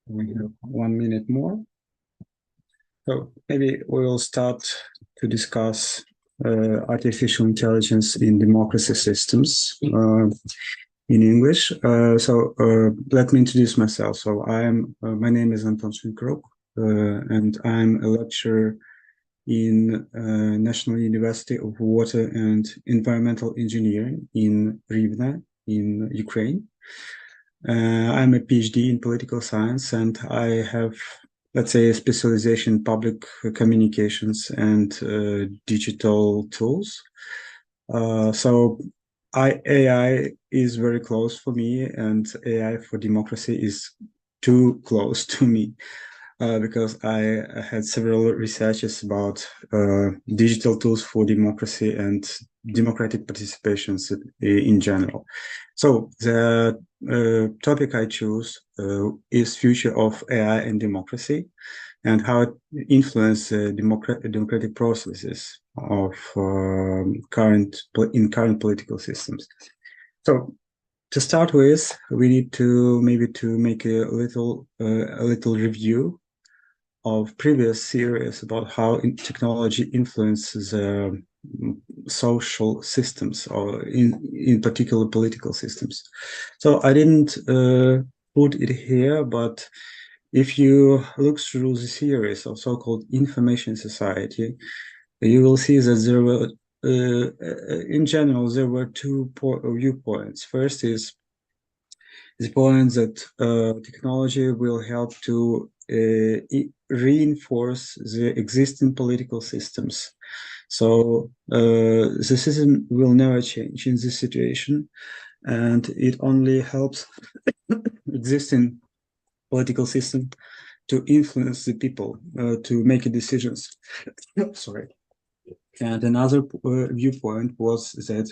We have 1 minute more. So maybe we will start to discuss artificial intelligence in democracy systems in English. Let me introduce myself. So my name is Anton Shynkaruk, and I'm a lecturer in National University of Water and Environmental Engineering in Rivne in Ukraine. I'm a PhD in political science, and I have, let's say, a specialization in public communications and digital tools. AI is very close for me, and AI for democracy is too close to me. Because I had several researches about digital tools for democracy and democratic participations in general. So the topic I choose is future of AI and democracy and how it influences democratic processes of current political systems. So to start with, we need to make a little review of previous series about how technology influences social systems, or in particular political systems. So I didn't put it here, but if you look through the series of so-called information society, you will see that there were in general there were two viewpoints. First is the point that technology will help to reinforce the existing political systems. So the system will never change in this situation, and it only helps existing political system to influence the people to make decisions. Sorry. And another viewpoint was that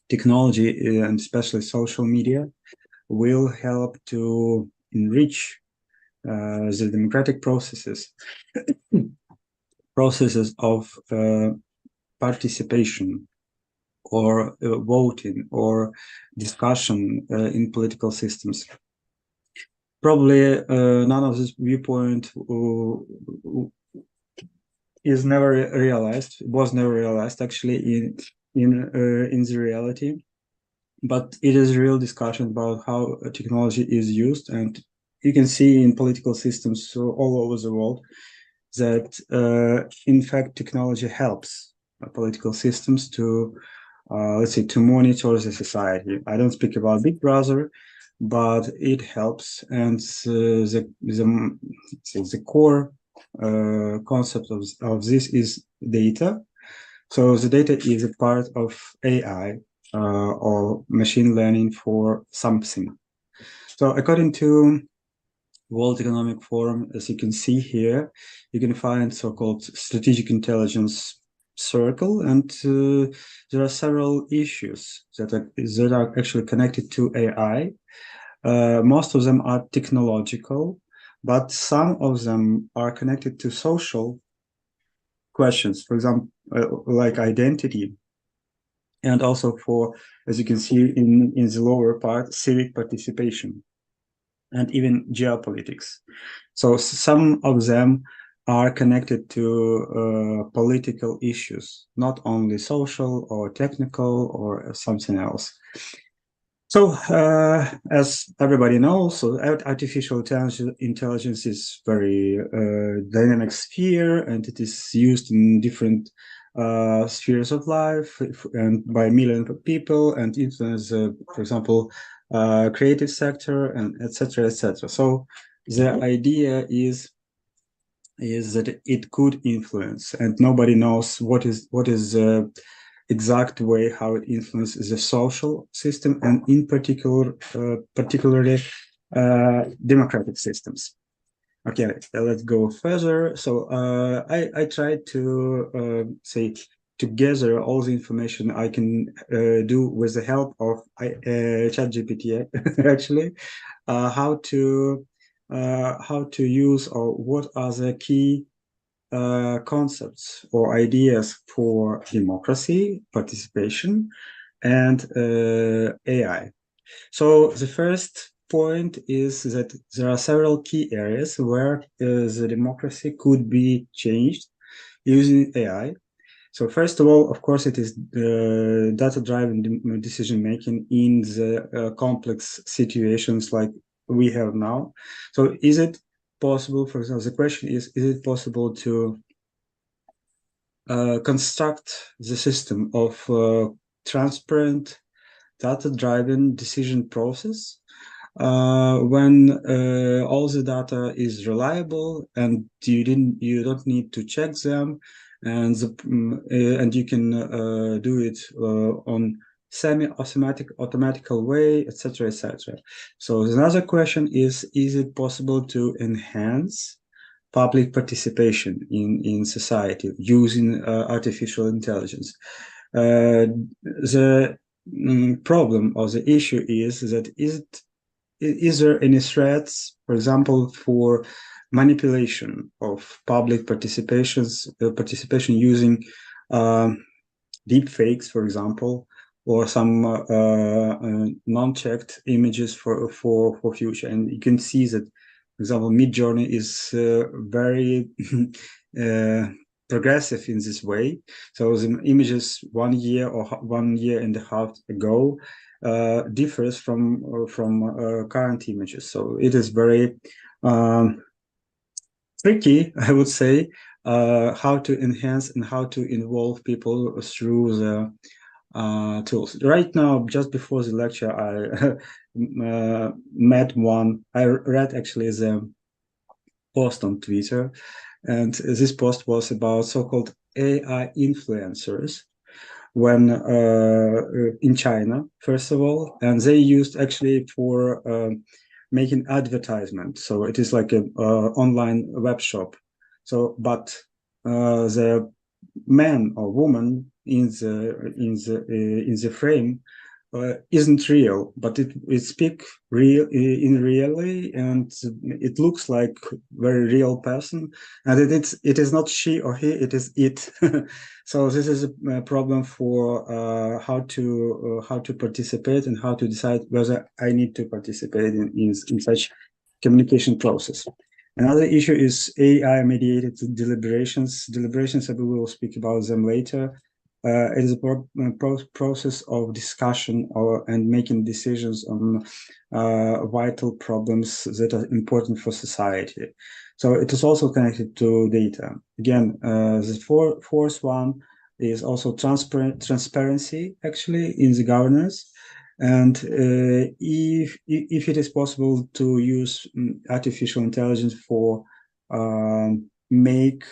technology, and especially social media, will help to enrich the democratic processes of participation or voting or discussion in political systems. Probably none of this viewpoint was never realized actually in the reality. But it is a real discussion about how technology is used, and you can see in political systems all over the world that, in fact, technology helps political systems to, let's say, to monitor the society. I don't speak about Big Brother, but it helps, and the core concept of this is data. So the data is a part of AI. Or machine learning for something. So according to World Economic Forum, as you can see here, you can find so-called strategic intelligence circle, and there are several issues that are actually connected to AI. Most of them are technological, but some of them are connected to social questions, for example, like identity. And also for, as you can see in the lower part, civic participation and even geopolitics. So some of them are connected to political issues, not only social or technical or something else. So as everybody knows, so artificial intelligence is very dynamic sphere, and it is used in different spheres of life and by millions of people, and influence, for example, creative sector, and etc., etc. So the idea is that it could influence, and nobody knows what is the exact way how it influences the social system, and in particularly democratic systems. Okay, let's go further. So I tried to say together all the information I can do with the help of ChatGPT actually, how to use, or what are the key concepts or ideas for democracy, participation, and AI. So the first point is that there are several key areas where the democracy could be changed using AI. So first of all, of course, it is data-driven decision-making in the complex situations like we have now. So is it possible, for example, the question is it possible to construct the system of transparent data-driven decision process when all the data is reliable and you don't need to check them, and and you can do it on automatical way, etc., etc. So another question is it possible to enhance public participation in society using artificial intelligence? The problem or the issue is that is there any threats, for example, for manipulation of public participation using deep fakes, for example, or some non-checked images for future? And you can see that, for example, Midjourney is very progressive in this way. So the images 1 year or 1 year and a half ago differs from current images. So it is very tricky, I would say, how to enhance and how to involve people through the tools. Right now, just before the lecture, I met one. I read actually the post on Twitter, and this post was about so-called AI influencers when in China, first of all, and they used actually for making advertisement. So it is like a online web shop. So, but the man or woman in the frame isn't real, but it speaks real in really, and it looks like very real person, and it is not she or he, it is it. So this is a problem for how to participate and how to decide whether I need to participate in such communication process. Another issue is AI-mediated deliberations. Deliberations, we will speak about them later. It is a process of discussion and making decisions on vital problems that are important for society. So it is also connected to data. Again, the fourth one is also transparency, actually, in the governance. And if it is possible to use artificial intelligence for make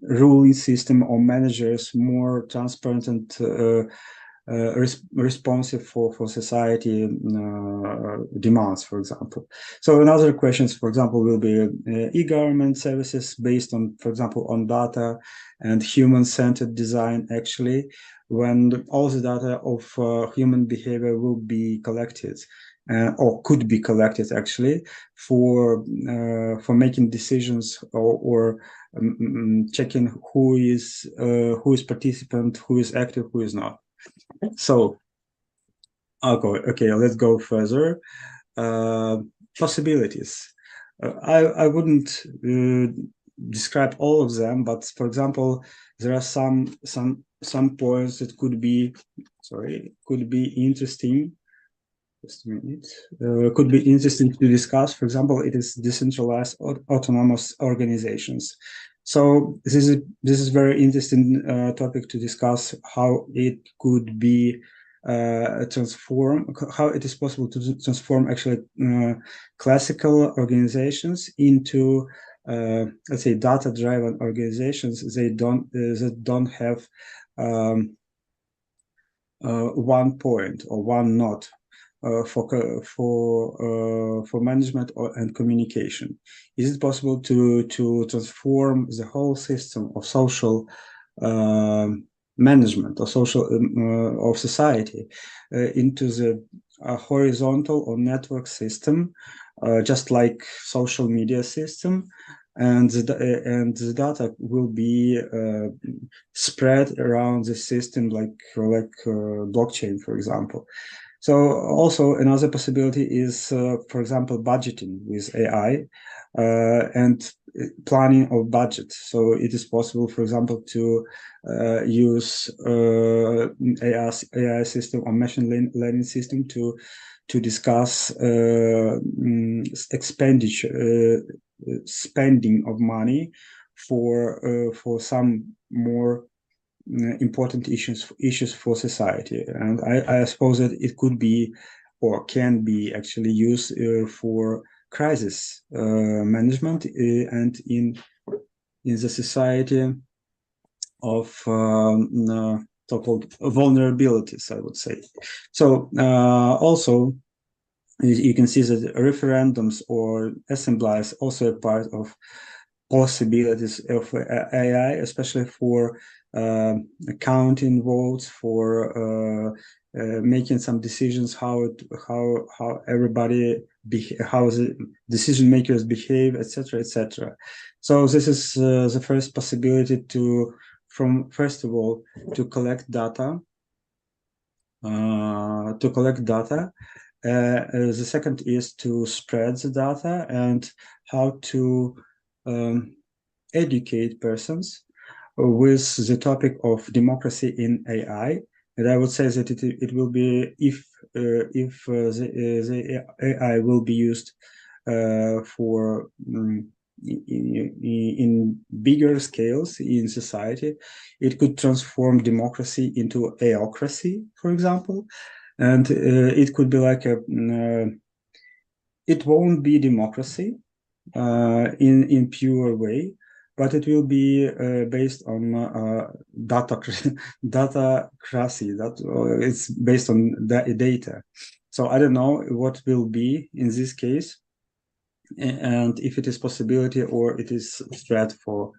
ruling system or managers more transparent and responsive for society demands, for example. So another questions, for example, will be e-government services based on, for example, on data and human-centered design, actually, when all the data of human behavior will be collected or could be collected, actually, for making decisions or checking who is participant, who is active, who is not. So, okay, let's go further. Possibilities. I wouldn't describe all of them, but for example, there are some points that could be interesting. Just a minute. Could be interesting to discuss. For example, it is decentralized autonomous organizations. So this is very interesting topic to discuss, how it could be how it is possible to transform actually classical organizations into let's say data-driven organizations. They don't have one point or one node for management and communication. Is it possible to transform the whole system of social management or social of society into the horizontal or network system, just like social media system, and the data will be spread around the system like blockchain, for example. So also another possibility is, for example, budgeting with AI and planning of budget. So it is possible, for example, to use AI system or machine learning system to discuss expenditure, spending of money for some more important issues for society. And I suppose that it could be or can be actually used for crisis management and in the society of so-called vulnerabilities, I would say. So also you can see that referendums or assemblies also a part of possibilities of AI, especially for counting votes, for making some decisions, how everybody how the decision makers behave, etc., etc. So this is the first possibility first of all, to collect data. The second is to spread the data and how to educate persons with the topic of democracy in AI. And I would say that it will be, if the AI will be used for in bigger scales in society, it could transform democracy into theocracy, for example. And it could be like it won't be democracy in pure way, but it will be based on datacracy. That it's based on data. So I don't know what will be in this case, and if it is possibility or it is threat for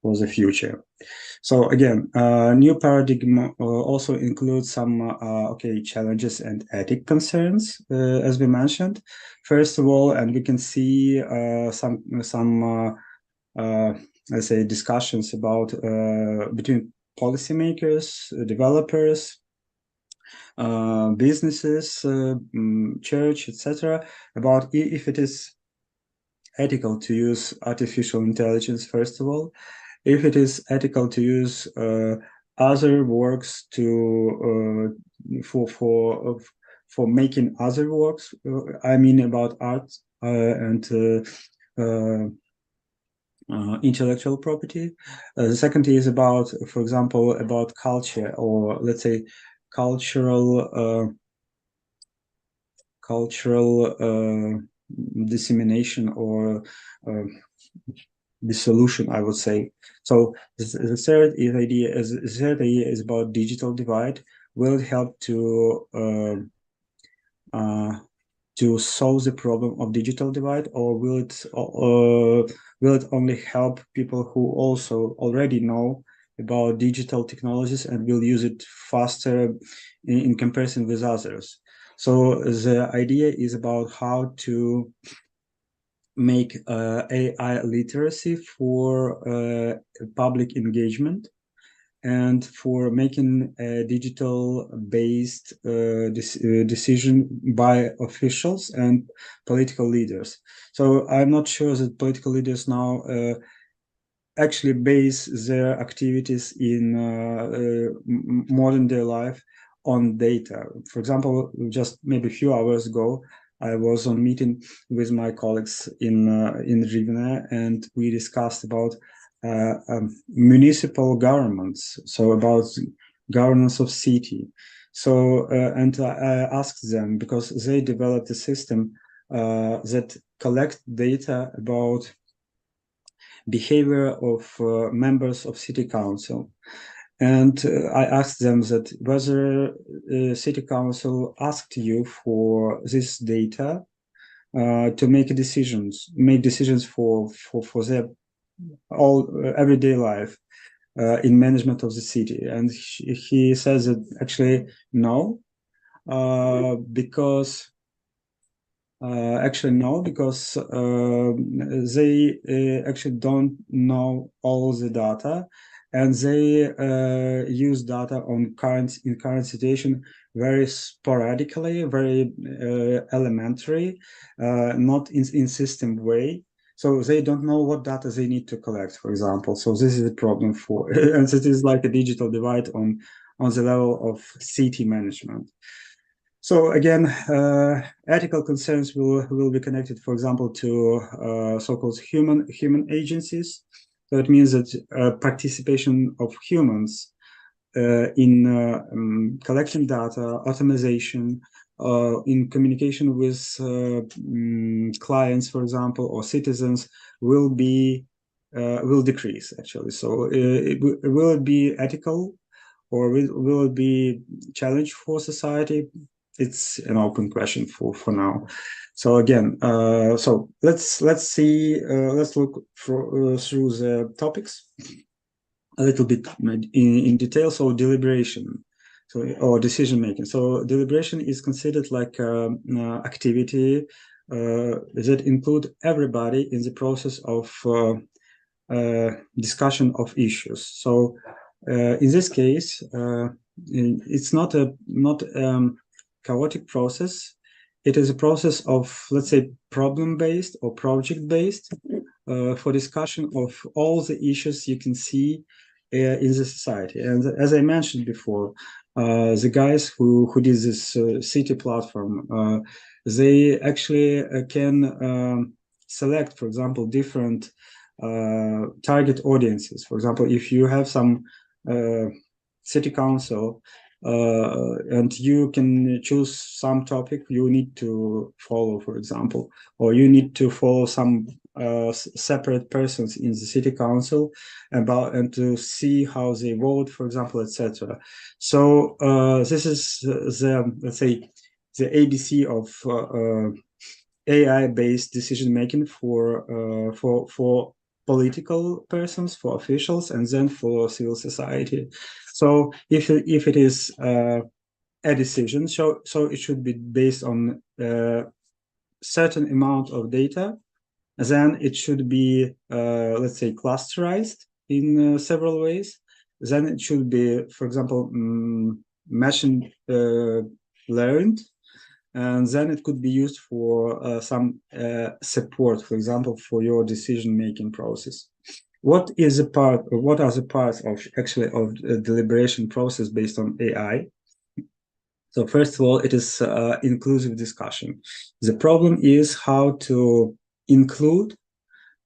the future. So again, new paradigm also includes some challenges and ethic concerns, as we mentioned. First of all, and we can see some let's say discussions about between policymakers, developers, businesses, church, etc., about if it is ethical to use artificial intelligence, first of all, if it is ethical to use other works to for making other works. I mean about art and intellectual property. The second is about, for example, about culture, or let's say cultural dissemination or dissolution, I would say. So the third idea is about digital divide. Will it help to solve the problem of digital divide, or will it only help people who also already know about digital technologies and will use it faster in comparison with others? So the idea is about how to make AI literacy for public engagement and for making a digital-based decision by officials and political leaders. So I'm not sure that political leaders now actually base their activities in modern day life on data. For example, just maybe a few hours ago, I was on meeting with my colleagues in Rivne, and we discussed about municipal governments, so about governance of city. So and I asked them, because they developed a system that collect data about behavior of members of city council. And I asked them that whether city council asked you for this data to make decisions for their everyday life in management of the city. And he says that actually no, because they actually don't know all the data, and they use data on in current situation very sporadically, very elementary, not in system way. So they don't know what data they need to collect, for example. So this is a problem for, and it is like a digital divide on the level of city management. So again, ethical concerns will be connected, for example, to so-called human agencies. So it means that participation of humans in collecting data, automation, in communication with clients, for example, or citizens will decrease actually. So will it be ethical, or will it be challenge for society? It's an open question for now. So again, so let's see, let's look through the topics a little bit in detail. So deliberation, so or decision making. So deliberation is considered like activity that include everybody in the process of discussion of issues. So in this case, it's not a chaotic process. It is a process of, let's say, problem-based or project-based for discussion of all the issues you can see in the society. And as I mentioned before, the guys who did this city platform, they actually can select, for example, different target audiences. For example, if you have some city council and you can choose some topic you need to follow, for example, or you need to follow some separate persons in the city council and to see how they vote, for example, etc. So this is the, let's say, the ABC of AI-based decision making for political persons, for officials, and then for civil society. So if it is a decision, so it should be based on a certain amount of data. Then it should be, let's say, clusterized in several ways. Then it should be, for example, machine learned, and then it could be used for some support, for example, for your decision-making process. What are the parts of actually of the deliberation process based on AI? So first of all, it is inclusive discussion. The problem is how to include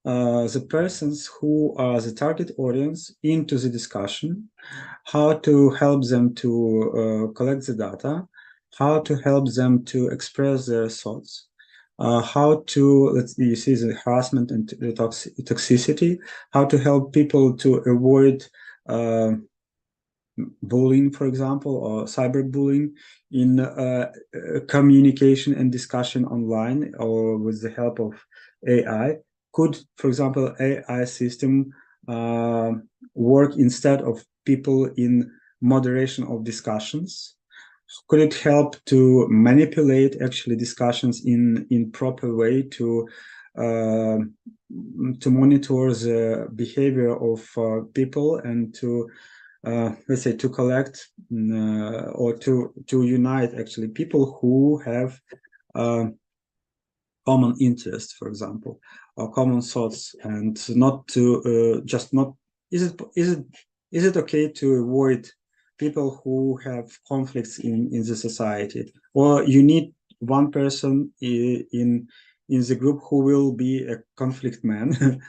the persons who are the target audience into the discussion, how to help them to collect the data, how to help them to express their thoughts, how to, you see the harassment and the toxicity, how to help people to avoid bullying, for example, or cyberbullying in communication and discussion online or with the help of AI. Could, for example, AI system work instead of people in moderation of discussions? Could it help to manipulate actually discussions in proper way to monitor the behavior of people and to let's say to collect or to unite actually people who have common interests, for example, or common thoughts, and not to just not is it okay to avoid people who have conflicts in the society, or you need one person in the group who will be a conflict man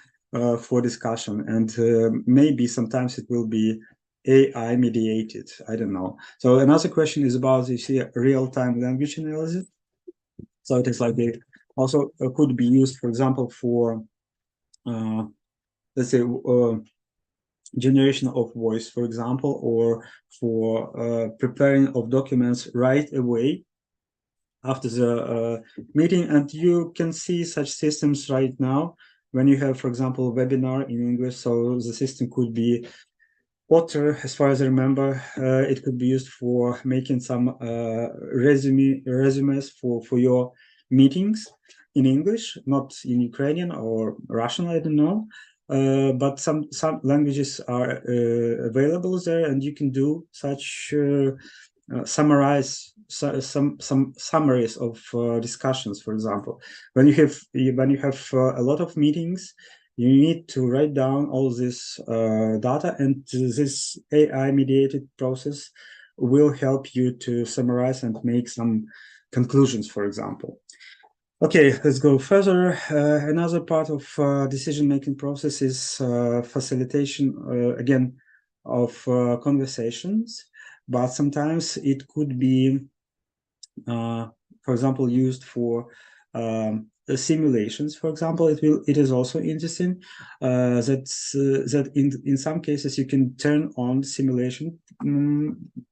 for discussion, and maybe sometimes it will be AI-mediated. I don't know. So another question is about this real-time language analysis. So it is like they also could be used, for example, for let's say generation of voice, for example, or for preparing of documents right away after the meeting. And you can see such systems right now when you have, for example, a webinar in English. So the system could be Otter, as far as I remember, it could be used for making some resumes for your meetings in English, not in Ukrainian or Russian, I don't know. but some languages are available there, and you can do such summarize some summaries of discussions. For example, when you have a lot of meetings, you need to write down all this data, and this AI-mediated process will help you to summarize and make some conclusions, for example. Okay, let's go further. Another part of decision-making process is facilitation, again, of conversations, but sometimes it could be, for example, used for simulations. For example, it is also interesting that in some cases you can turn on simulation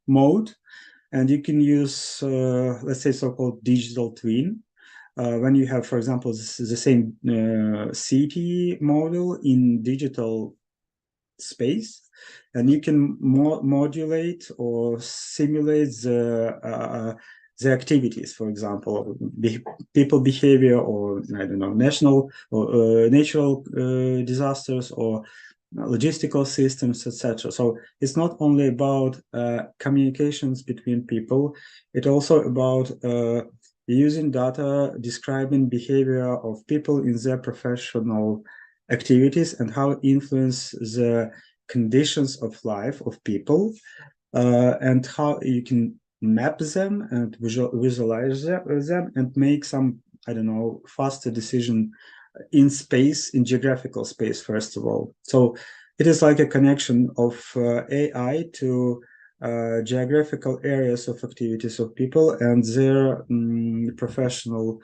mode, and you can use let's say so-called digital twin. When you have, for example, the same city model in digital space, and you can modulate or simulate the activities, for example, people behavior, or I don't know, national or natural disasters, or logistical systems, etc. So it's not only about communications between people, it's also about using data describing behavior of people in their professional activities and how it influence the conditions of life of people, and how you can map them and visualize them and make some, I don't know, faster decision in space, in geographical space, first of all. So it is like a connection of AI to geographical areas of activities of people and their professional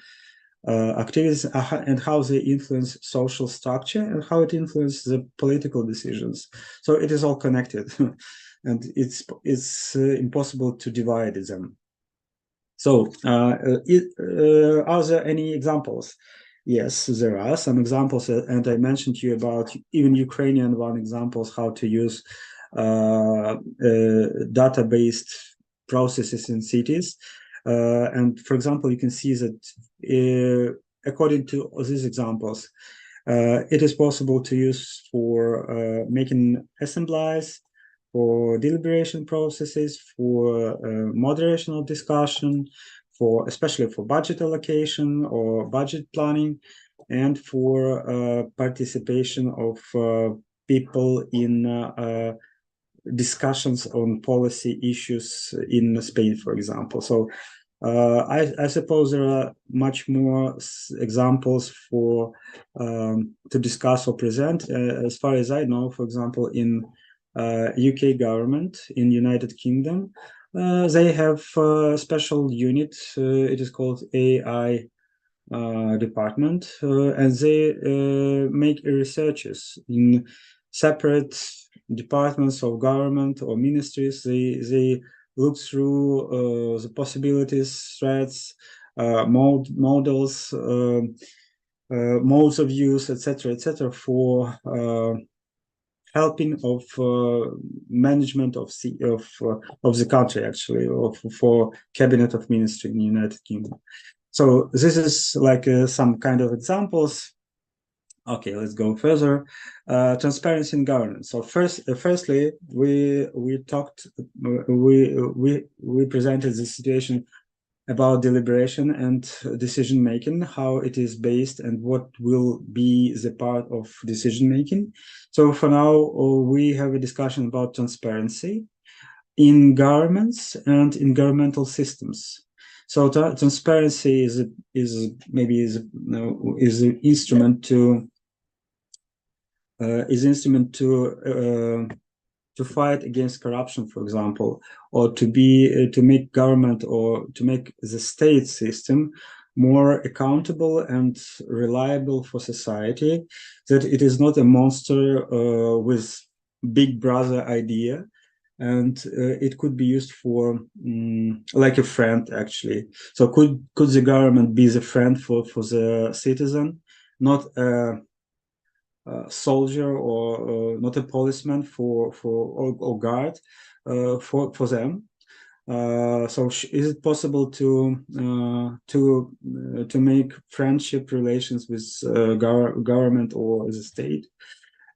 activities, and how they influence social structure and how it influences the political decisions. So it is all connected, and it's impossible to divide them. So are there any examples? Yes, there are some examples, and I mentioned to you about even Ukrainian one examples how to use data-based processes in cities. And for example, you can see that according to these examples, it is possible to use for making assemblies, for deliberation processes, for moderation of discussion, for especially for budget allocation or budget planning, and for participation of people in discussions on policy issues in Spain, for example. So I suppose there are much more examples for to discuss or present. As far as I know, for example, in UK government, in United Kingdom, they have a special unit. It is called AI department, and they make researches in separate departments of government or ministries. They look through the possibilities, threats, models, modes of use, etc., for helping of management of the country, actually, for cabinet of ministry in the United Kingdom. So this is like some kind of examples. Okay, let's go further. Transparency in governance. So firstly, we presented the situation about deliberation and decision making, how it is based and what will be the part of decision making. So for now, we have a discussion about transparency in governments and in governmental systems. So transparency is an instrument to fight against corruption, for example, or to make government or to make the state system more accountable and reliable for society, that it is not a monster with big brother idea, and it could be used for like a friend, actually. So could the government be the friend for the citizen, not a soldier or not a policeman or guard for them? So is it possible to make friendship relations with government or the state?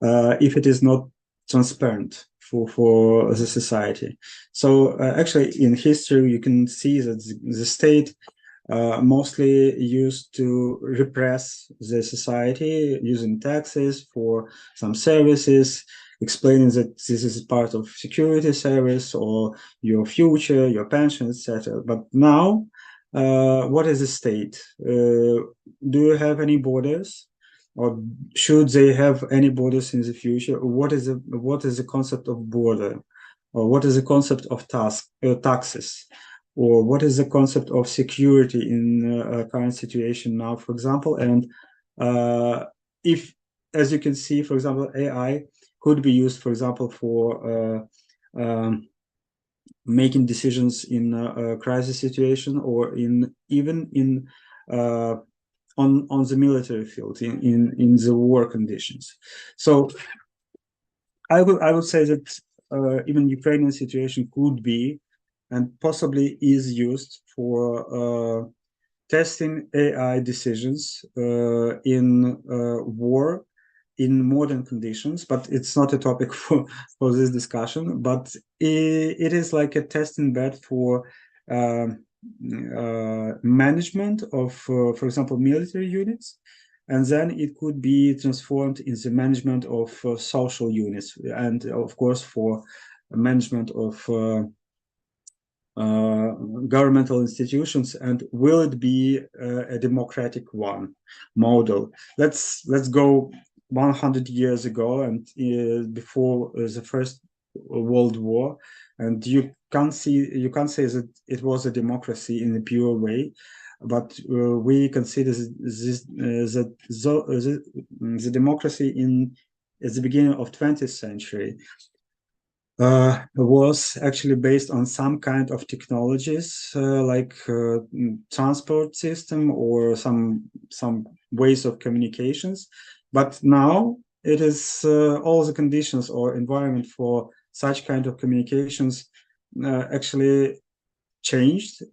if it is not transparent for the society. So actually in history, you can see that the state mostly used to repress the society using taxes for some services, explaining that this is part of security service or your future, your pension, etc. But now, what is the state? Do you have any borders? Or should they have any borders in the future? What is the concept of border? Or what is the concept of taxes? Or what is the concept of security in current situation now, for example? And if, as you can see, for example, AI could be used, for example, for making decisions in a crisis situation, or even in on the military field, in the war conditions. So I would say that even Ukrainian situation could be and possibly is used for testing AI decisions in war in modern conditions, but it's not a topic for this discussion. But it is like a testing bed for management of, for example, military units, and then it could be transformed in the management of social units, and of course for management of governmental institutions. And will it be a democratic one model? Let's go 100 years ago, and before the First World War, and you can't say that it was a democracy in a pure way, but we consider the democracy in at the beginning of 20th century was actually based on some kind of technologies like transport system or some ways of communications. But now it is all the conditions or environment for such kind of communications actually changed,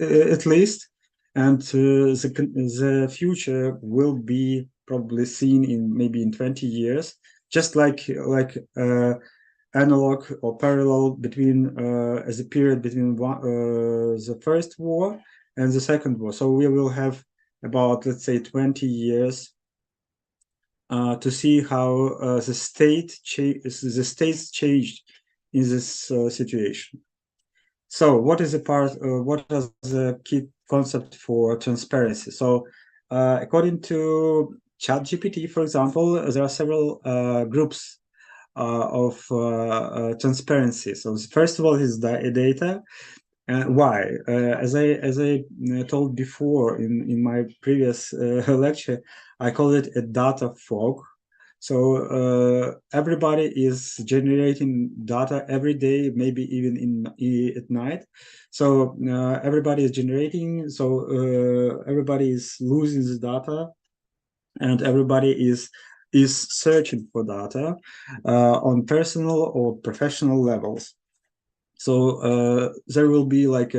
at least, and the future will be probably seen in maybe in 20 years, just like analog or parallel between as a period between the First War and the Second War. So we will have about, let's say, 20 years to see how the states changed in this situation. So what is the part? What is the key concept for transparency? So according to ChatGPT, for example, there are several groups of transparency. So first of all is data. Why? As I told before in my previous lecture, I call it a data fog. So everybody is generating data every day, maybe even at night. So everybody is generating. So everybody is losing the data, and everybody is searching for data on personal or professional levels. So there will be like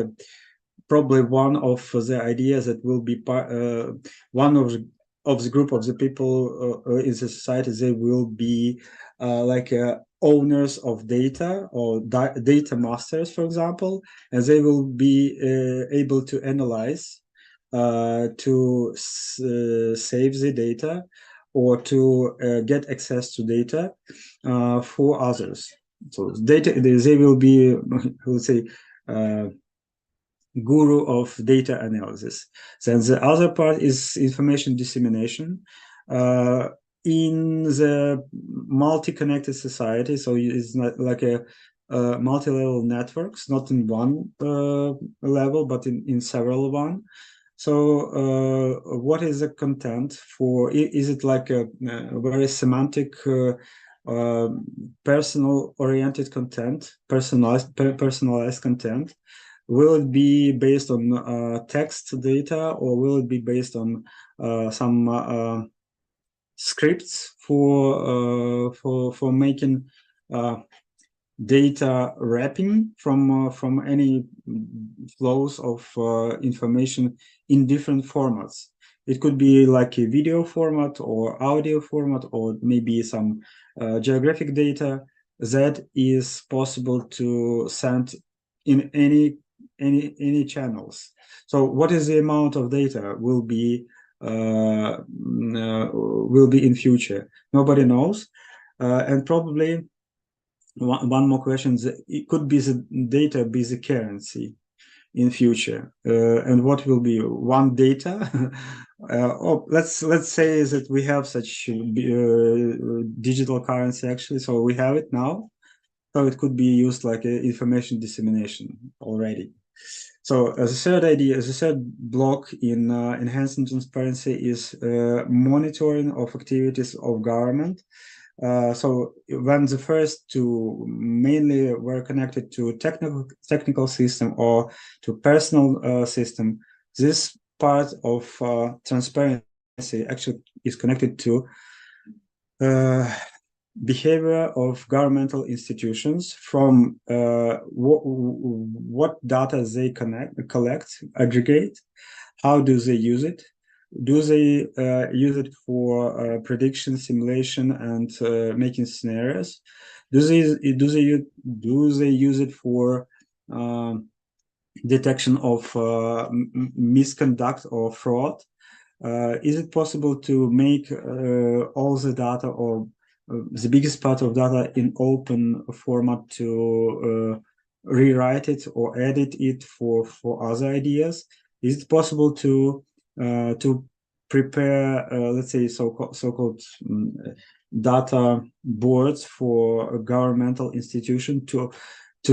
probably one of the ideas that will be one of the group of the people in the society. They will be like owners of data or data masters, for example, and they will be able to analyze, to save the data, or to get access to data for others. So data, they will be, let's say, guru of data analysis. Then the other part is information dissemination. In the multi-connected society, so it's not like a multi-level networks, not in one level, but in several one. So what is the content for? Is it like a very semantic, personal-oriented content, personalized content? Will it be based on text data, or will it be based on some scripts for making data wrapping from any flows of information in different formats? It could be like a video format or audio format, or maybe some geographic data that is possible to send in any channels. So what is the amount of data will be in future? Nobody knows, and probably one more question: it could be the data be the currency in future, and what will be one data? Let's say that we have such digital currency actually, so we have it now. So it could be used like information dissemination already. So as a third idea, as a third block in enhancing transparency is monitoring of activities of government. So when the first two mainly were connected to technical system or to personal system, this part of transparency actually is connected to behavior of governmental institutions, from what data they collect, aggregate, how do they use it, do they use it for prediction, simulation, and making scenarios? Do they use it for detection of misconduct or fraud? Is it possible to make all the data, or the biggest part of data, in open format, to rewrite it or edit it for other ideas? Is it possible to prepare, let's say, so-called data boards for a governmental institution to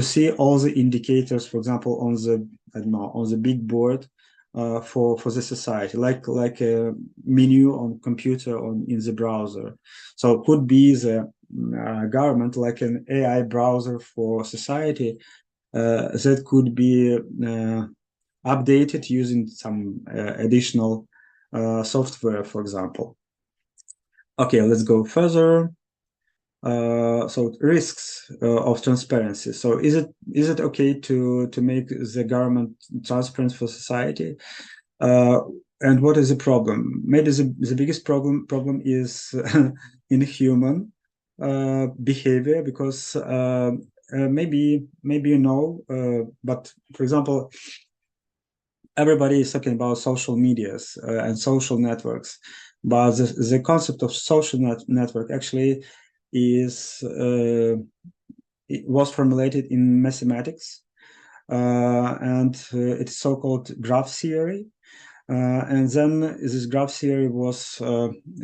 see all the indicators, for example, on the, I don't know, on the big board for the society, like a menu on computer in the browser? So it could be the government, like an AI browser for society, that could be updated using some additional software, for example. Okay, let's go further. So risks of transparency. So is it okay to make the government transparent for society? And what is the problem? Maybe the biggest problem is in human behavior, because maybe you know, but for example, everybody is talking about social medias and social networks, but the concept of social network actually is it was formulated in mathematics, and it's so-called graph theory. And then this graph theory was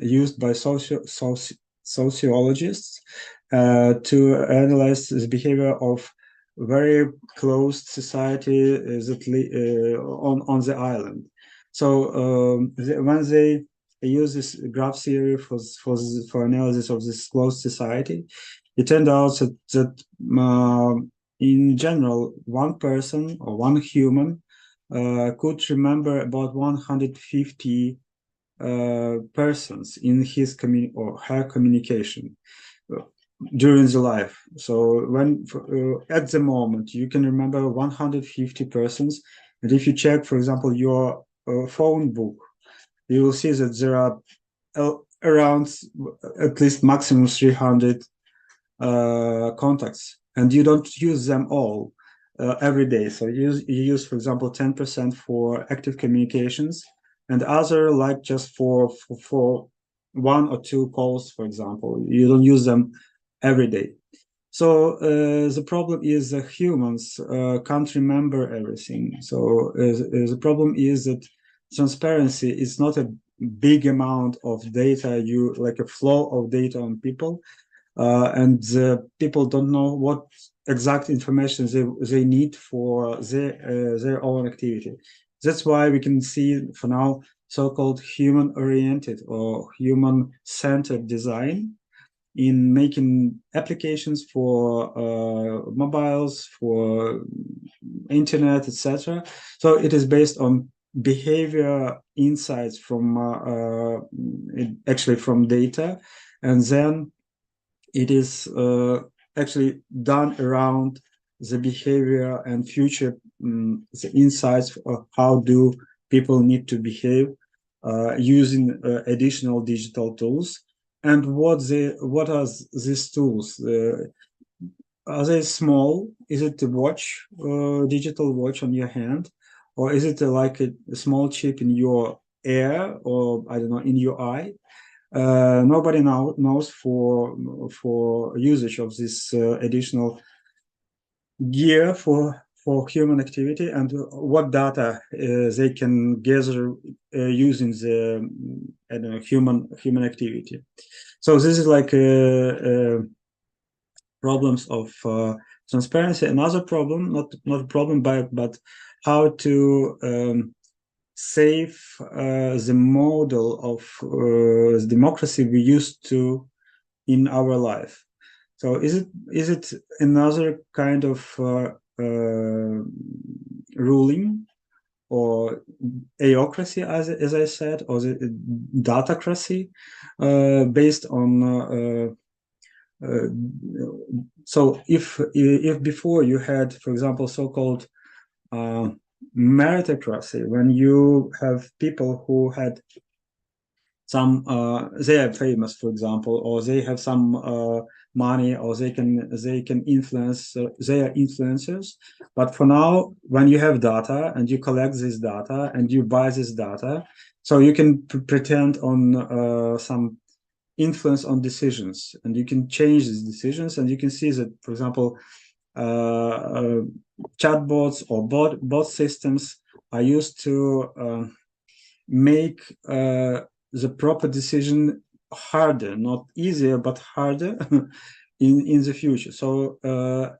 used by sociologists to analyze the behavior of very closed society on the island. So when they use this graph theory for analysis of this closed society, it turned out that in general, one person or one human could remember about 150 persons in his or her communication during the life. So when at the moment you can remember 150 persons, and if you check, for example, your phone book, you will see that there are around at least maximum 300 contacts, and you don't use them all every day. So you use, for example, 10% for active communications, and other like just for one or two calls, for example. You don't use them every day. So the problem is that humans can't remember everything. So the problem is that transparency is not a big amount of data, like a flow of data on people, and the people don't know what exact information they need for their own activity. That's why we can see for now so-called human-oriented or human-centered design in making applications for mobiles, for internet, etc. So it is based on behavior insights from actually from data, and then it is actually done around the behavior and future the insights of how do people need to behave using additional digital tools. And what are these tools? Are they small? Is it a watch, digital watch on your hand, or is it like a small chip in your ear, or I don't know, in your eye? Nobody now knows for usage of this additional gear for human activity, and what data they can gather using the I don't know, human activity. So this is like problems of transparency. Another problem, not a problem, but how to save the model of democracy we used to in our life. So is it another kind of ruling, or aocracy, as I said, or the datacracy, based on so if before you had, for example, so-called meritocracy, when you have people who had some they are famous, for example, or they have some money, or they can influence, they are influencers. But for now, when you have data and you collect this data and you buy this data, so you can pretend on some influence on decisions, and you can change these decisions, and you can see that, for example, chatbots or bot systems are used to make the proper decision harder, not easier, but harder in the future. So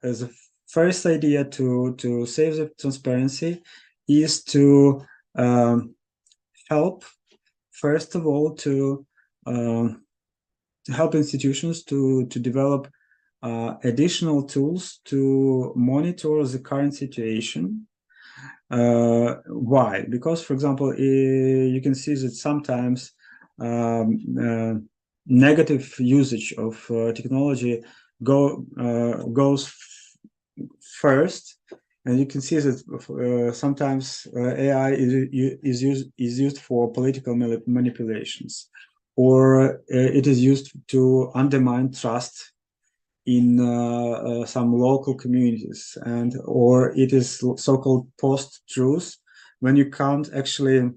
as a first idea to save the transparency is to help, first of all, to help institutions to develop additional tools to monitor the current situation. Why? Because, for example, you can see that sometimes negative usage of technology goes first, and you can see that sometimes AI is used for political manipulations, or it is used to undermine trust in some local communities, and or it is so-called post-truth, when you can't actually,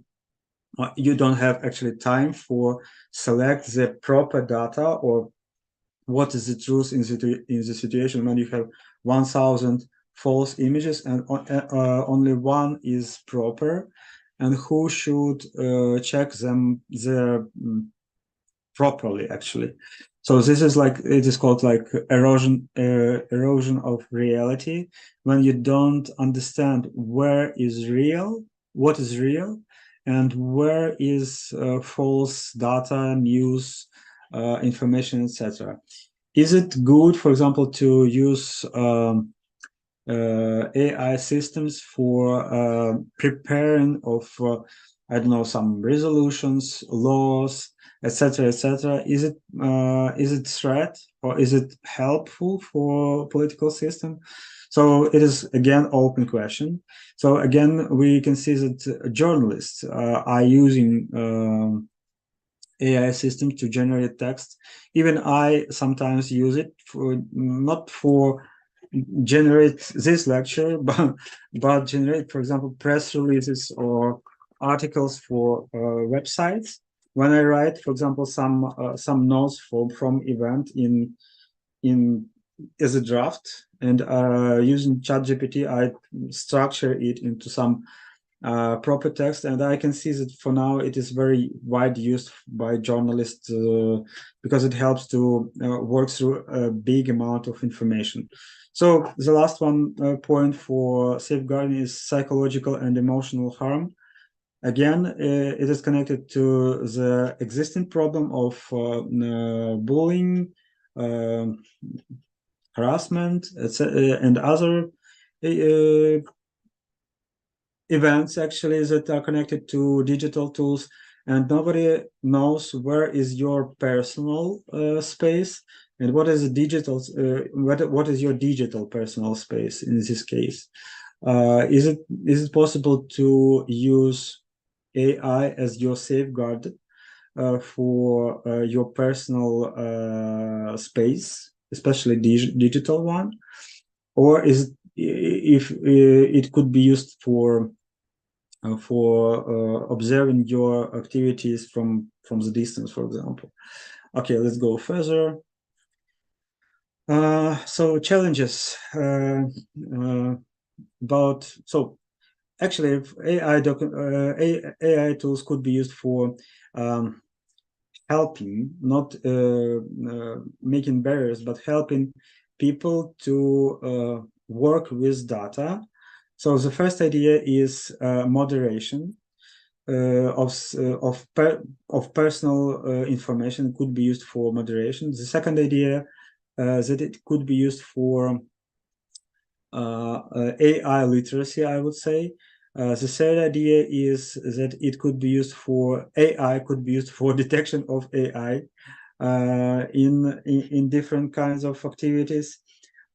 you don't have actually time for select the proper data, or what is the truth in the situation, when you have 1,000 false images and only one is proper, and who should check them there properly, actually. So this is like, it is called like erosion of reality, when you don't understand where is real, what is real, and where is false data, news, information, etc. Is it good, for example, to use AI systems for preparing of I don't know, some resolutions, laws, etc., etc.? Is it threat, or is it helpful for political system? So it is again open question. So again, we can see that journalists are using AI system to generate text. Even I sometimes use it for, not for generate this lecture, but generate, for example, press releases or articles for websites. When I write, for example, some notes from event in as a draft, and using ChatGPT, I structure it into some proper text, and I can see that for now it is very wide used by journalists because it helps to work through a big amount of information. So the last one point for safeguarding is psychological and emotional harm. Again, it is connected to the existing problem of bullying, harassment, etc., and other events actually that are connected to digital tools, and nobody knows where is your personal space, and what is the digital what is your digital personal space in this case. Is it possible to use AI as your safeguard for your personal space, especially digital one, or is if it could be used for observing your activities from the distance, for example. Okay, let's go further. So challenges about actually AI tools could be used for helping, not making barriers, but helping people to work with data. So the first idea is moderation of personal information could be used for moderation. The second idea that it could be used for AI literacy, I would say. The third idea is that it could be used for AI, could be used for detection of AI in different kinds of activities.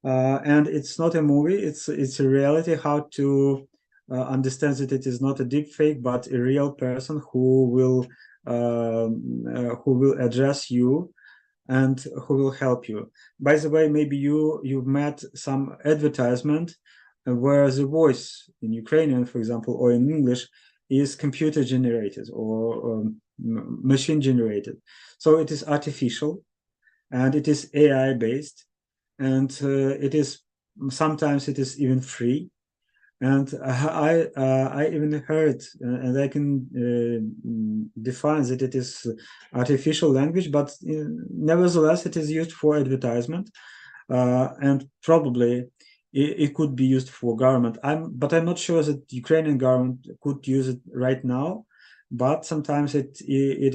And it's not a movie, it's a reality, how to understand that it is not a deep fake, but a real person who will address you and who will help you. By the way, maybe you've met some advertisement where the voice in Ukrainian, for example, or in English is computer generated or machine generated. So it is artificial and it is AI based, and it is sometimes it is even free. And I even heard, and I can define that it is artificial language, but nevertheless it is used for advertisement, and probably it could be used for government. But I'm not sure that Ukrainian government could use it right now, but sometimes it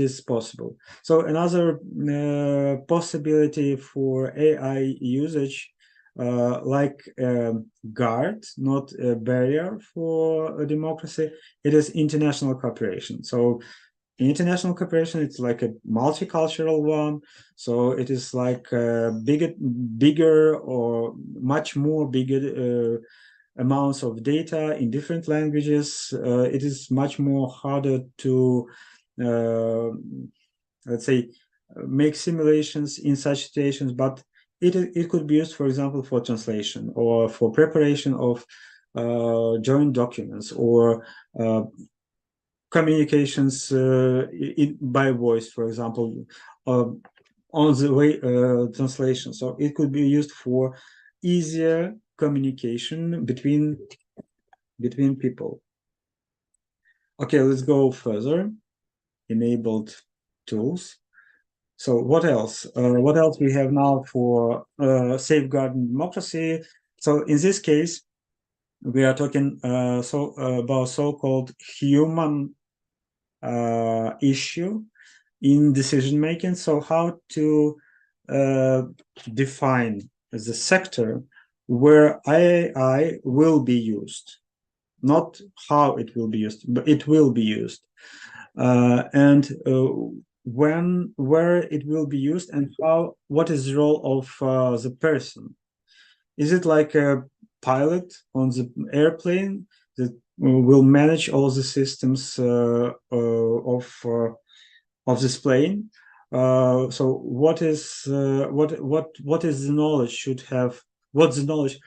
is possible. So another possibility for AI usage, like guard, not a barrier for a democracy, it is international cooperation. So international cooperation, it's like a multicultural one. So it is like bigger or much more bigger amounts of data in different languages. It is much more harder to, let's say, make simulations in such situations, but it could be used, for example, for translation or for preparation of joint documents or communications by voice, for example, on the way translation. So it could be used for easier communication between people. Okay, let's go further. Enabled tools. So what else? What else we have now for safeguarding democracy? So in this case, we are talking about so-called human issue in decision making. So how to define the sector where AI will be used, not how it will be used, but it will be used, and where it will be used, and what is the role of the person. Is it like a pilot on the airplane that will manage all the systems of this plane? So what is the knowledge should have? What the knowledge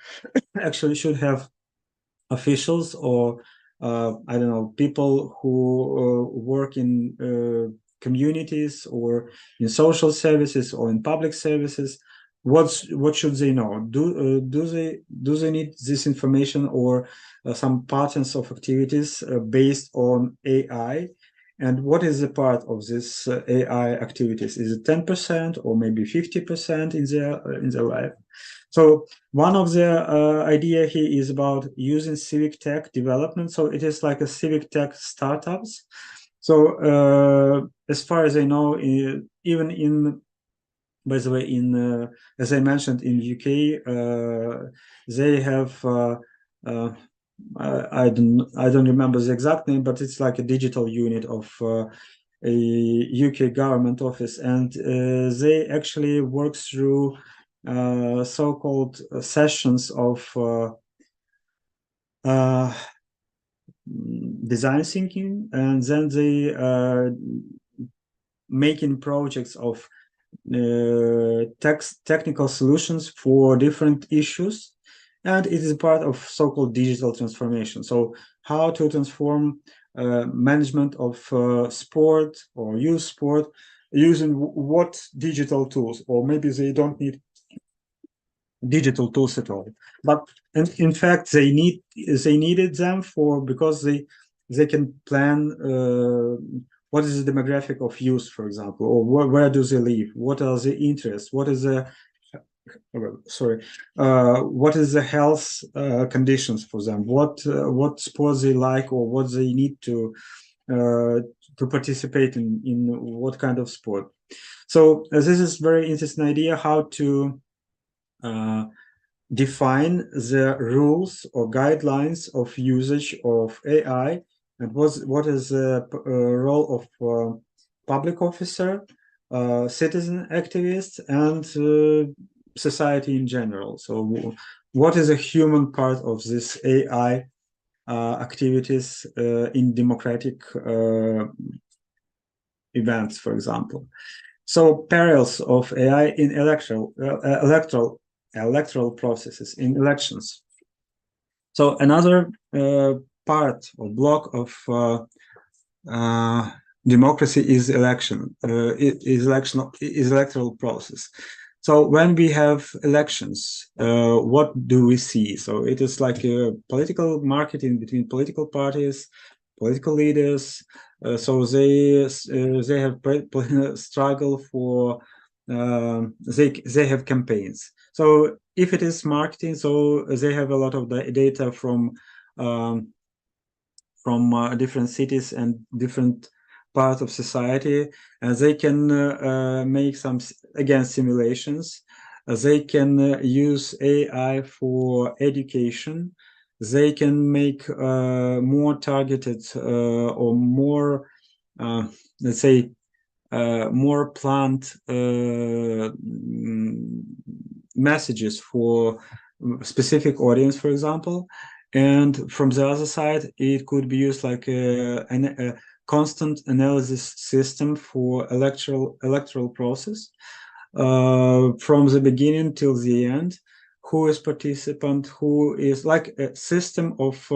actually should have officials or I don't know, people who work in communities or in social services or in public services? What should they know? Do they need this information or some patterns of activities based on AI? And what is the part of this AI activities? Is it 10% or maybe 50% in their life? So one of the idea here is about using civic tech development. So it is like a civic tech startups. So as far as I know, even in, by the way, in as I mentioned in UK, they have I don't remember the exact name, but it's like a digital unit of a UK government office, and they actually work through so-called sessions of design thinking, and then they making projects of technical solutions for different issues, and it is part of so-called digital transformation. So how to transform management of sport or youth sport using what digital tools, or maybe they don't need digital tools at all, but in fact they needed them because they can plan what is the demographic of youth, for example, or where do they live, what are the interests, what is the what is the health conditions for them, what sports they like, or what they need to participate in what kind of sport. So this is very interesting idea, how to define the rules or guidelines of usage of AI, and what is the role of public officer, citizen activist, and society in general. So what is a human part of this AI activities in democratic events, for example. So perils of AI in electoral processes in elections. So another part or block of democracy is electoral process. So when we have elections, what do we see? So it is like a political marketing between political parties, political leaders. So they have struggle for they have campaigns. So if it is marketing, so they have a lot of data from different cities and different parts of society, and they can make some, again, simulations. They can use AI for education. They can make more targeted or more, let's say, more planned messages for specific audience, for example. And from the other side, it could be used like a constant analysis system for electoral process from the beginning till the end. Who is participant? Who is like a system of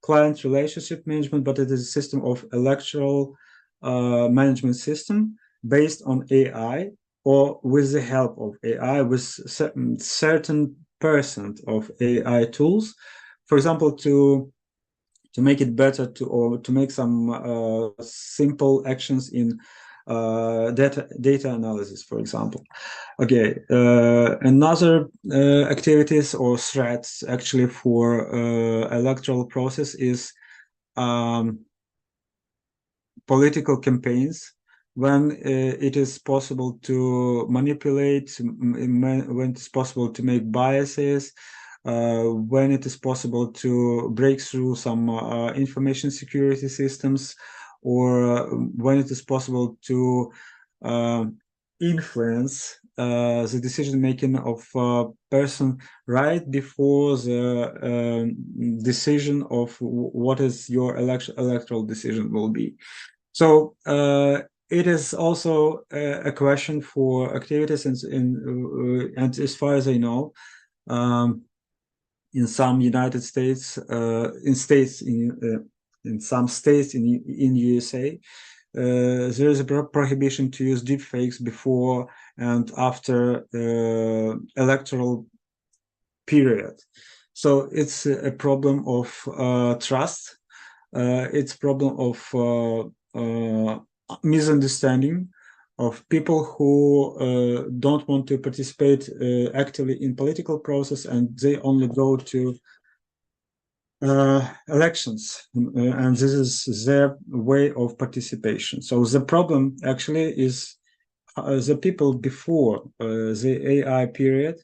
client relationship management, but it is a system of electoral management system based on AI, or with the help of AI, with certain percent of AI tools, for example, to make it better, or to make some simple actions in data analysis, for example. Okay, another activities or threats actually for electoral process is political campaigns, when it is possible to manipulate, when it's possible to make biases, when it is possible to break through some information security systems, or when it is possible to influence the decision making of a person right before the decision of what is your electoral decision will be. So it is also a question for activities, and as far as I know, in some United States, in some states in USA, there is a prohibition to use deepfakes before and after electoral period. So it's a problem of trust. It's a problem of misunderstanding of people who don't want to participate actively in political process, and they only go to elections, and this is their way of participation. So the problem actually is the people before the AI period.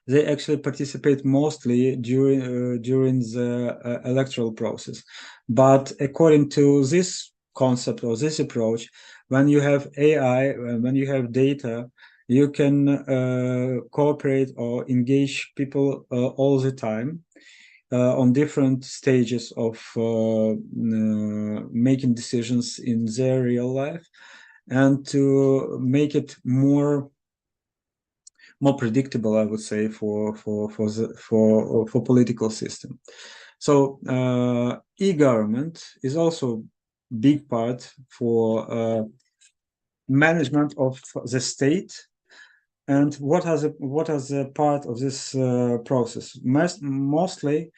They actually participate mostly during the electoral process. But according to this concept or this approach, when you have AI, when you have data, you can cooperate or engage people all the time. on different stages of making decisions in their real life, and to make it more predictable, I would say, for political system. So e-government is also big part for management of the state. And what is a part of this process? Mostly,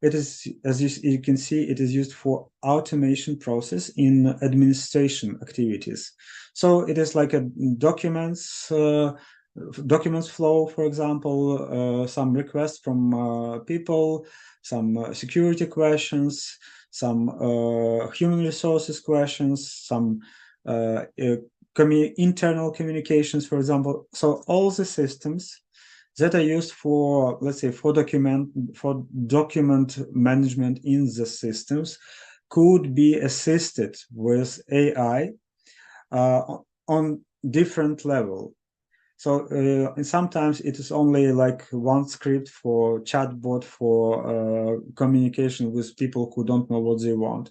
it is, as you can see, it is used for automation process in administration activities. So it is like a documents flow, for example, some requests from people, some security questions, some human resources questions, some internal communications, for example. So all the systems that are used for, let's say, for document management in the systems could be assisted with AI on different level. So and sometimes it is only like one script for chatbot for communication with people who don't know what they want.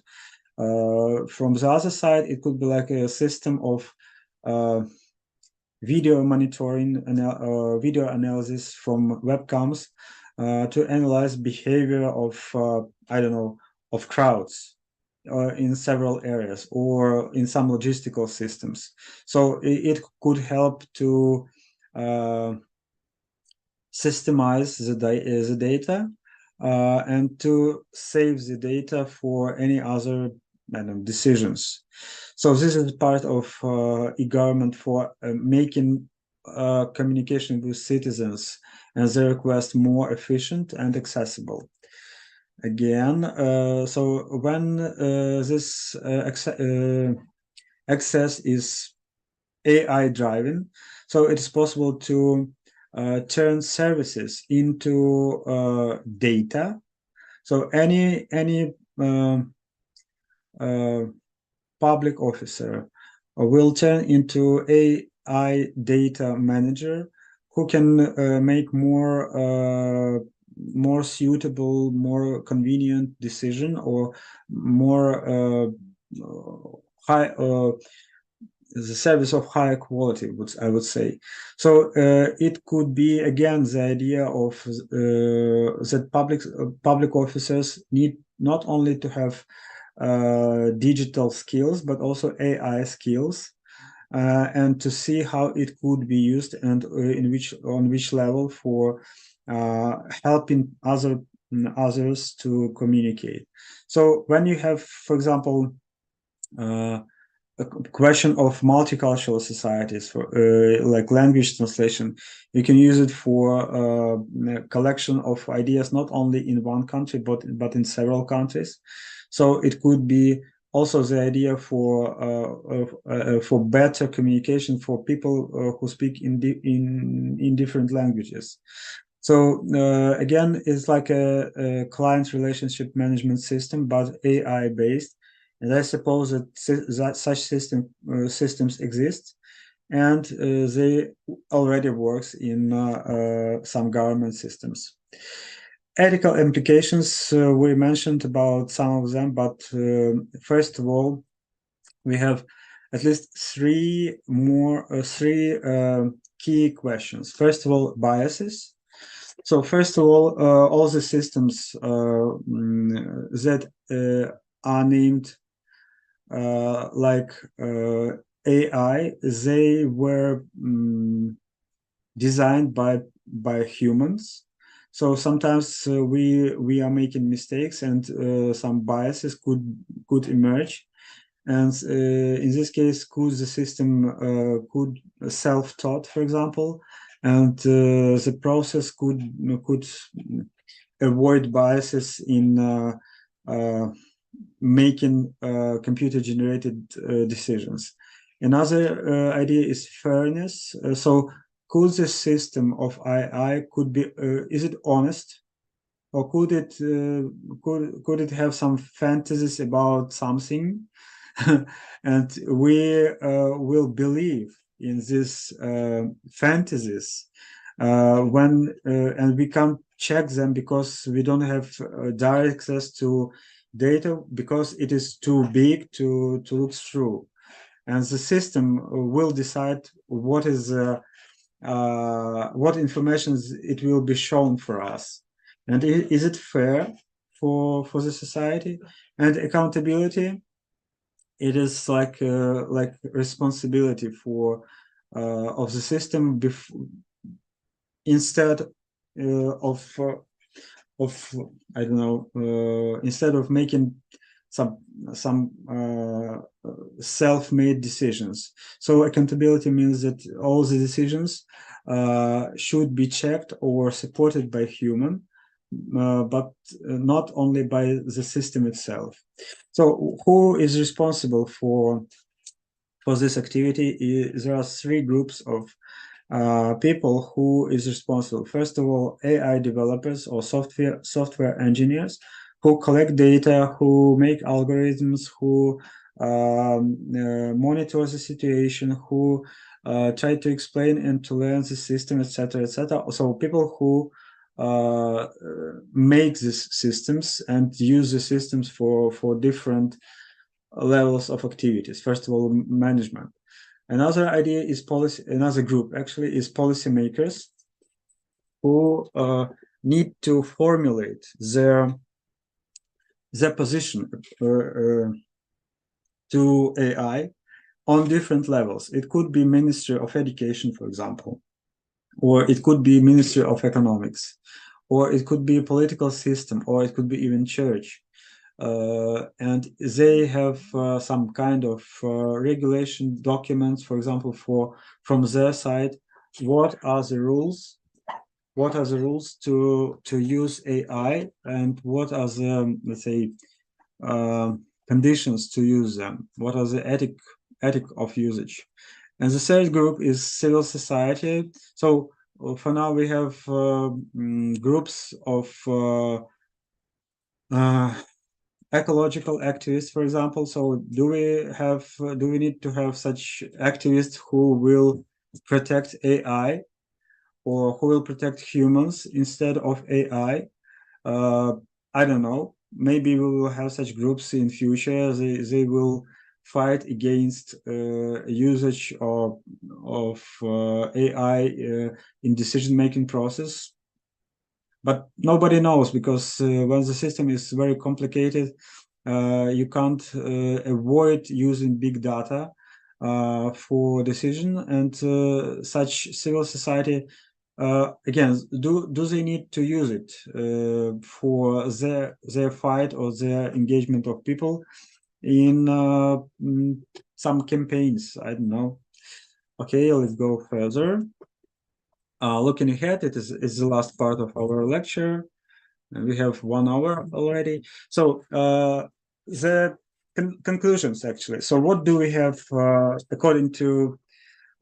From the other side, it could be like a system of video monitoring and video analysis from webcams to analyze behavior of I don't know, of crowds in several areas or in some logistical systems. So it could help to systemize the data and to save the data for any other decisions. So this is part of e-government for making communication with citizens and their request more efficient and accessible. Again, so when this access is AI driven, so it is possible to turn services into data. So any public officer will turn into AI data manager who can make more suitable, more convenient decision, or more high the service of higher quality, I would say. So it could be again the idea of that public officers need not only to have digital skills but also AI skills, and to see how it could be used and on which level for helping others to communicate. So when you have, for example, a question of multicultural societies, for like language translation, you can use it for a collection of ideas not only in one country but in several countries. So it could be also the idea for better communication for people who speak in different languages. So again, it's like a client relationship management system, but AI based. And I suppose that such systems exist, and they already works in some government systems. Ethical implications, we mentioned about some of them, but first of all, we have at least three key questions. First of all, biases. So first of all the systems that are named like AI, they were designed by humans. So sometimes we are making mistakes, and some biases could emerge. And in this case, could the system could self-taught, for example, and the process could avoid biases in making computer-generated decisions. Another idea is fairness. So could the system of AI could be is it honest, or could it have some fantasies about something, and we will believe in these fantasies when and we can't check them because we don't have direct access to data, because it is too big to look through, and the system will decide what is what information it will be shown for us, and is it fair for the society? And accountability, it is like responsibility for of the system instead of I don't know, instead of making some self-made decisions. So accountability means that all the decisions should be checked or supported by human, but not only by the system itself. So who is responsible for this activity? There are three groups of people who is responsible. First of all, AI developers or software engineers who collect data, who make algorithms, who monitor the situation, who try to explain and to learn the system, etc., etc. So people who make these systems and use the systems for different levels of activities. First of all, management. Another idea is policy. Another group actually is policymakers who need to formulate their position to AI on different levels. It could be Ministry of Education, for example, or it could be Ministry of Economics, or it could be a political system, or it could be even church. And they have some kind of regulation documents, for example, from their side, what are the rules? What are the rules to use AI, and what are the, let's say, conditions to use them? What are the ethic of usage? And the third group is civil society. So for now we have groups of ecological activists, for example. So do we need to have such activists who will protect AI, or who will protect humans instead of AI? I don't know. Maybe we will have such groups in future. They will fight against usage of AI in decision-making process. But nobody knows, because when the system is very complicated, you can't avoid using big data for decision. And such civil society, again, do they need to use it for their fight or their engagement of people in some campaigns? I don't know. Okay, let's go further. Looking ahead, it is the last part of our lecture. And we have 1 hour already. So the conclusions, actually. So what do we have according to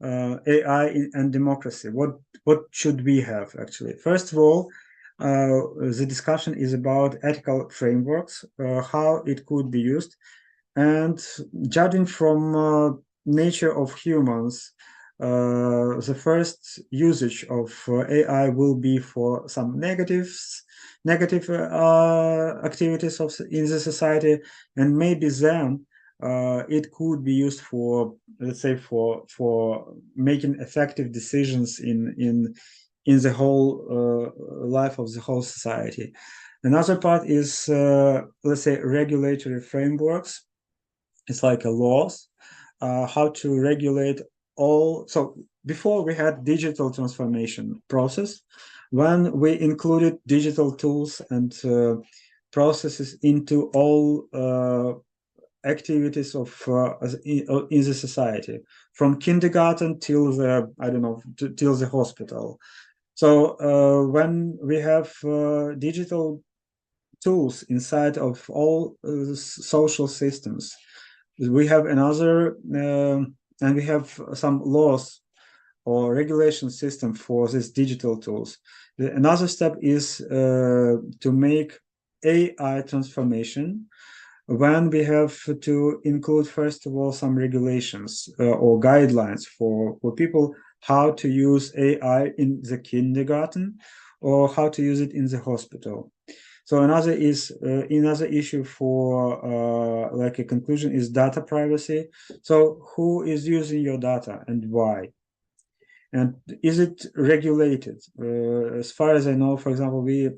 AI and democracy? What should we have, actually? First of all, the discussion is about ethical frameworks, how it could be used, and judging from nature of humans, the first usage of AI will be for some negative activities in the society, and maybe then it could be used for, let's say, for making effective decisions in the whole life of the whole society. Another part is, let's say, regulatory frameworks. It's like a laws, how to regulate all. So before we had digital transformation process, when we included digital tools and processes into all activities of in the society, from kindergarten till the, I don't know, till the hospital. So when we have digital tools inside of all social systems, we have another, and we have some laws or regulation system for these digital tools. Another step is to make AI transformation, when we have to include, first of all, some regulations or guidelines for people how to use AI in the kindergarten, or how to use it in the hospital. So another issue for like a conclusion is data privacy. So who is using your data and why? And is it regulated? As far as I know, for example, we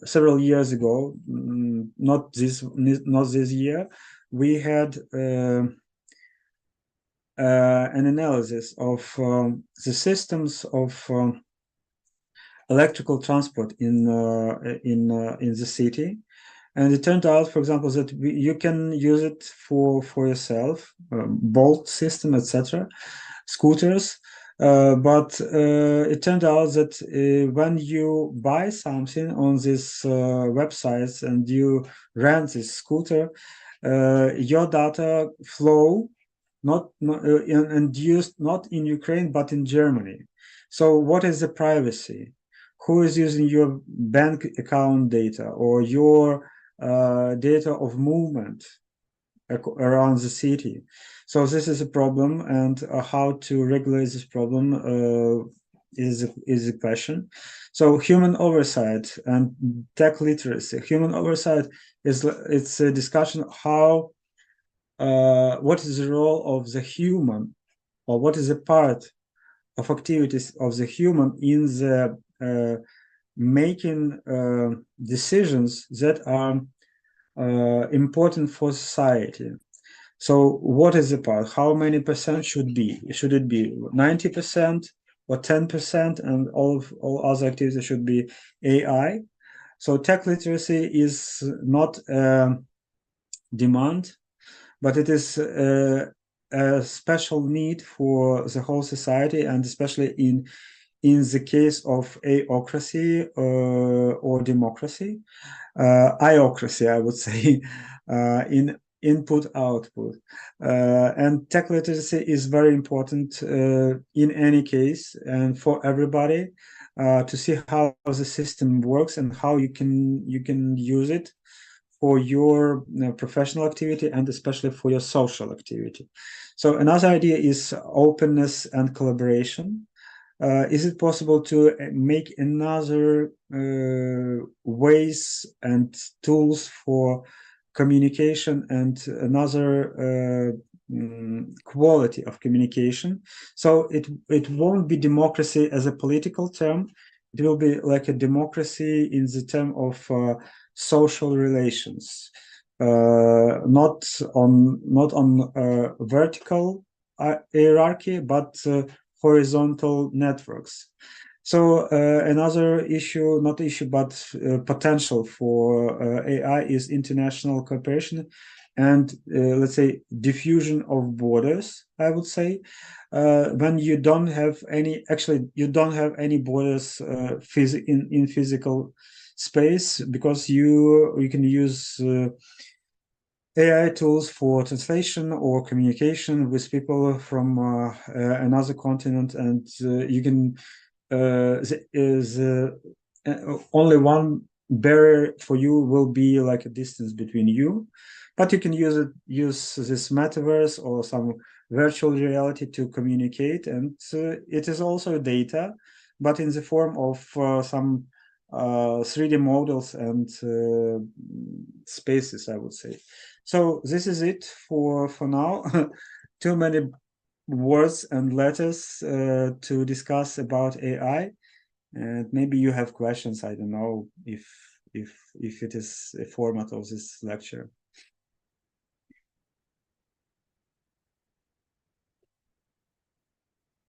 several years ago, not this year, we had an analysis of the systems of electrical transport in the city, and it turned out, for example, that you can use it for yourself, Bolt system, etc., scooters. But it turned out that when you buy something on these websites and you rent this scooter, your data flow and used not in Ukraine but in Germany. So what is the privacy? Who is using your bank account data or your data of movement around the city? So this is a problem, and how to regulate this problem is a question. So human oversight and tech literacy. Human oversight it's a discussion how what is the role of the human, or what is the part of activities of the human in the making decisions that are important for society. So what is the part? How many percent should be? Should it be 90% or 10%, and all other activities should be AI? So tech literacy is not a demand, but it is a special need for the whole society, and especially in the case of aocracy or democracy, iocracy, I would say, in input output. And tech literacy is very important in any case and for everybody to see how the system works and how you can use it for your professional activity and especially for your social activity. So another idea is openness and collaboration. Is it possible to make another ways and tools for communication and another quality of communication? So it won't be democracy as a political term. It will be like a democracy in the term of social relations, not on vertical hierarchy, but horizontal networks. So another issue, not issue, but potential for AI is international cooperation and let's say diffusion of borders, I would say. When you don't have any, actually you don't have any borders in physical space, because you can use AI tools for translation or communication with people from another continent, and you can only one barrier for you will be like a distance between you, but you can use this metaverse or some virtual reality to communicate, and it is also data, but in the form of some 3D models and spaces, I would say. So this is it for now. Too many words and letters to discuss about AI, and maybe you have questions. I don't know if it is a format of this lecture.